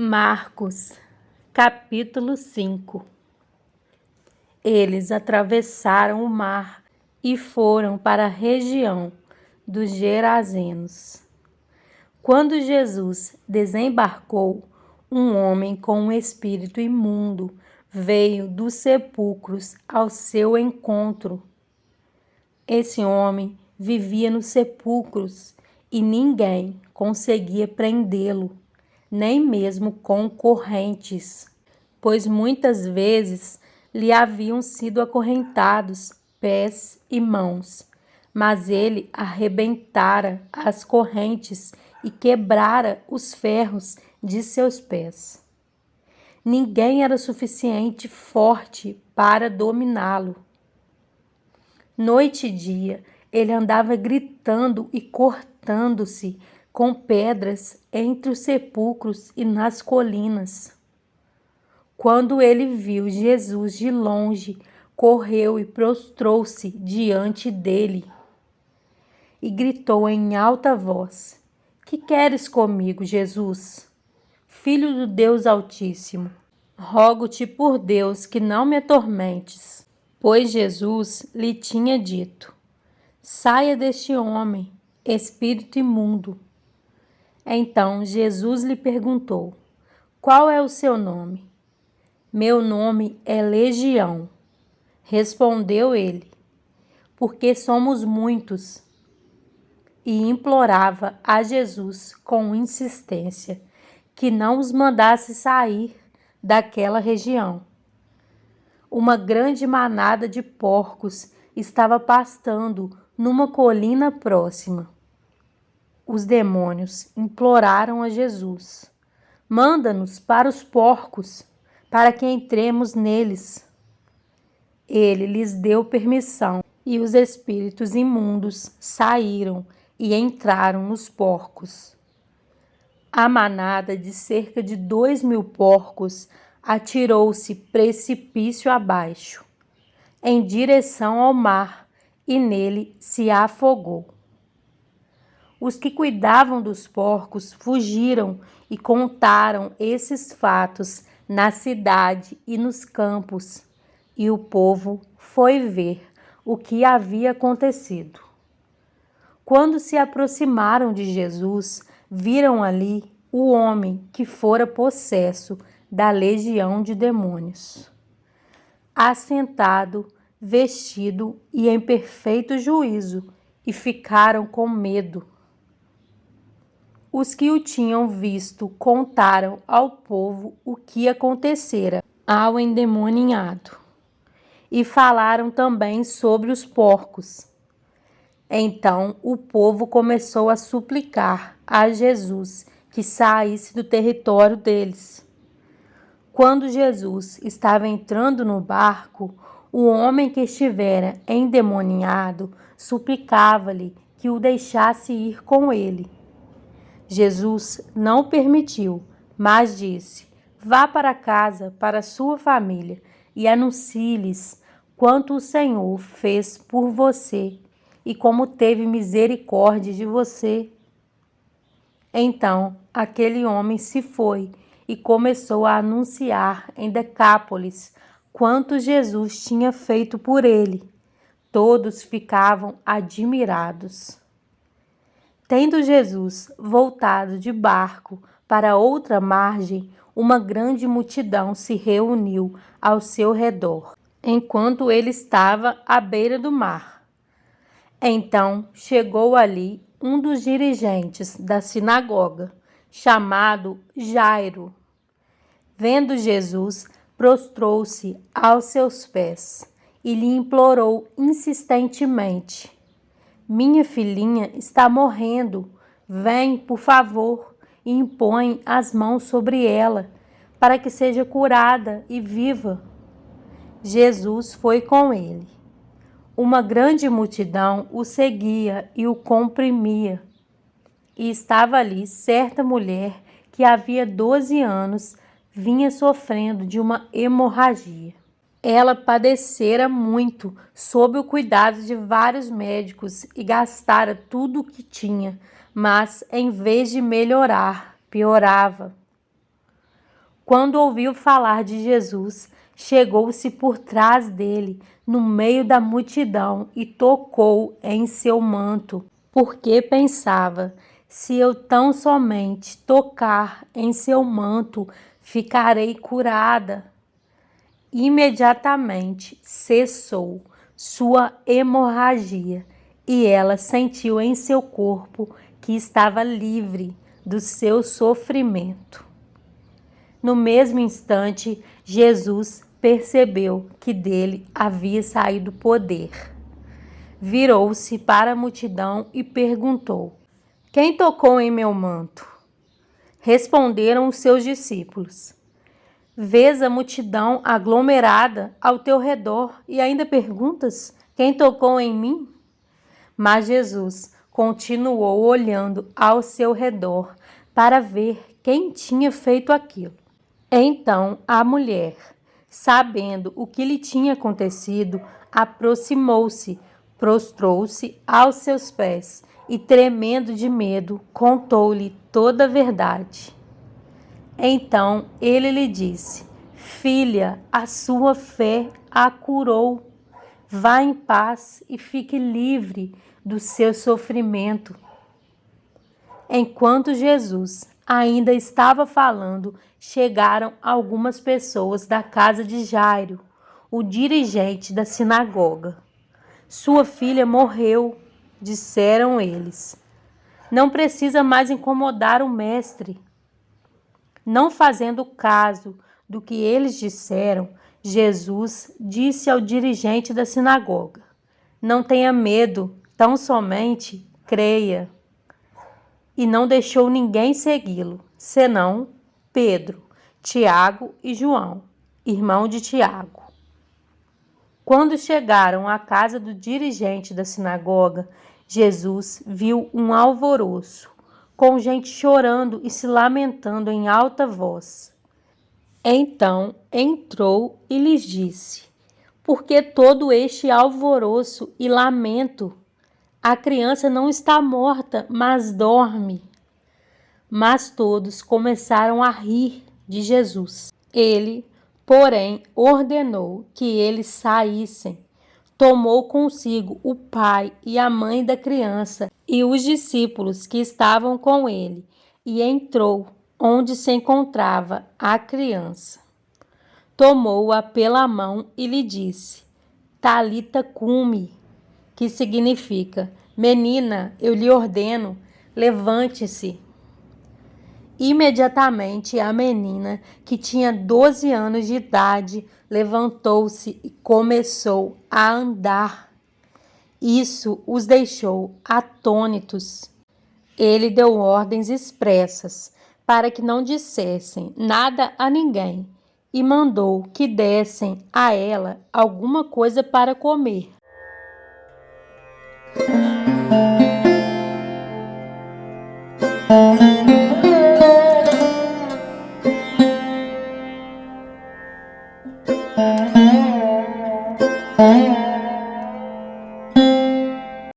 Marcos, capítulo 5. Eles atravessaram o mar e foram para a região dos Gerazenos. Quando Jesus desembarcou, um homem com um espírito imundo veio dos sepulcros ao seu encontro. Esse homem vivia nos sepulcros e ninguém conseguia prendê-lo, nem mesmo com correntes, pois muitas vezes lhe haviam sido acorrentados pés e mãos, mas ele arrebentara as correntes e quebrara os ferros de seus pés. Ninguém era suficiente forte para dominá-lo. Noite e dia, ele andava gritando e cortando-se com pedras entre os sepulcros e nas colinas. Quando ele viu Jesus de longe, correu e prostrou-se diante dele e gritou em alta voz: "Que queres comigo, Jesus, Filho do Deus Altíssimo? Rogo-te por Deus que não me atormentes." Pois Jesus lhe tinha dito: "Saia deste homem, espírito imundo." Então Jesus lhe perguntou: "Qual é o seu nome?" "Meu nome é Legião," respondeu ele, "porque somos muitos." E implorava a Jesus com insistência que não os mandasse sair daquela região. Uma grande manada de porcos estava pastando numa colina próxima. Os demônios imploraram a Jesus: "Manda-nos para os porcos, para que entremos neles." Ele lhes deu permissão e os espíritos imundos saíram e entraram nos porcos. A manada de cerca de 2.000 porcos atirou-se precipício abaixo, em direção ao mar, e nele se afogou. Os que cuidavam dos porcos fugiram e contaram esses fatos na cidade e nos campos, e o povo foi ver o que havia acontecido. Quando se aproximaram de Jesus, viram ali o homem que fora possesso da legião de demônios, assentado, vestido e em perfeito juízo, e ficaram com medo. Os que o tinham visto contaram ao povo o que acontecera ao endemoniado, e falaram também sobre os porcos. Então o povo começou a suplicar a Jesus que saísse do território deles. Quando Jesus estava entrando no barco, o homem que estivera endemoniado suplicava-lhe que o deixasse ir com ele. Jesus não permitiu, mas disse: "Vá para casa, para sua família, e anuncie-lhes quanto o Senhor fez por você e como teve misericórdia de você." Então aquele homem se foi e começou a anunciar em Decápolis quanto Jesus tinha feito por ele. Todos ficavam admirados. Tendo Jesus voltado de barco para outra margem, uma grande multidão se reuniu ao seu redor, enquanto ele estava à beira do mar. Então chegou ali um dos dirigentes da sinagoga, chamado Jairo. Vendo Jesus, prostrou-se aos seus pés e lhe implorou insistentemente: "Minha filhinha está morrendo. Vem, por favor, e impõe as mãos sobre ela, para que seja curada e viva." Jesus foi com ele. Uma grande multidão o seguia e o comprimia. E estava ali certa mulher que havia 12 anos vinha sofrendo de uma hemorragia. Ela padecera muito sob o cuidado de vários médicos e gastara tudo o que tinha, mas em vez de melhorar, piorava. Quando ouviu falar de Jesus, chegou-se por trás dele, no meio da multidão, e tocou em seu manto, porque pensava: se eu tão somente tocar em seu manto, ficarei curada. Imediatamente cessou sua hemorragia e ela sentiu em seu corpo que estava livre do seu sofrimento. No mesmo instante, Jesus percebeu que dele havia saído poder. Virou-se para a multidão e perguntou: quem tocou em meu manto? Responderam os seus discípulos: vês a multidão aglomerada ao teu redor e ainda perguntas: quem tocou em mim? Mas Jesus continuou olhando ao seu redor para ver quem tinha feito aquilo. Então a mulher, sabendo o que lhe tinha acontecido, aproximou-se, prostrou-se aos seus pés e, tremendo de medo, contou-lhe toda a verdade. Então ele lhe disse: filha, a sua fé a curou. Vá em paz e fique livre do seu sofrimento. Enquanto Jesus ainda estava falando, chegaram algumas pessoas da casa de Jairo, o dirigente da sinagoga. Sua filha morreu, disseram eles. Não precisa mais incomodar o mestre. Não fazendo caso do que eles disseram, Jesus disse ao dirigente da sinagoga: não tenha medo, tão somente creia. E não deixou ninguém segui-lo, senão Pedro, Tiago e João, irmão de Tiago. Quando chegaram à casa do dirigente da sinagoga, Jesus viu um alvoroço, com gente chorando e se lamentando em alta voz. Então entrou e lhes disse: por que todo este alvoroço e lamento? A criança não está morta, mas dorme. Mas todos começaram a rir de Jesus. Ele, porém, ordenou que eles saíssem. Tomou consigo o pai e a mãe da criança e os discípulos que estavam com ele, e entrou onde se encontrava a criança. Tomou-a pela mão e lhe disse: Talita cumi, que significa: menina, eu lhe ordeno, levante-se. Imediatamente a menina, que tinha 12 anos de idade, levantou-se e começou a andar. Isso os deixou atônitos. Ele deu ordens expressas para que não dissessem nada a ninguém e mandou que dessem a ela alguma coisa para comer.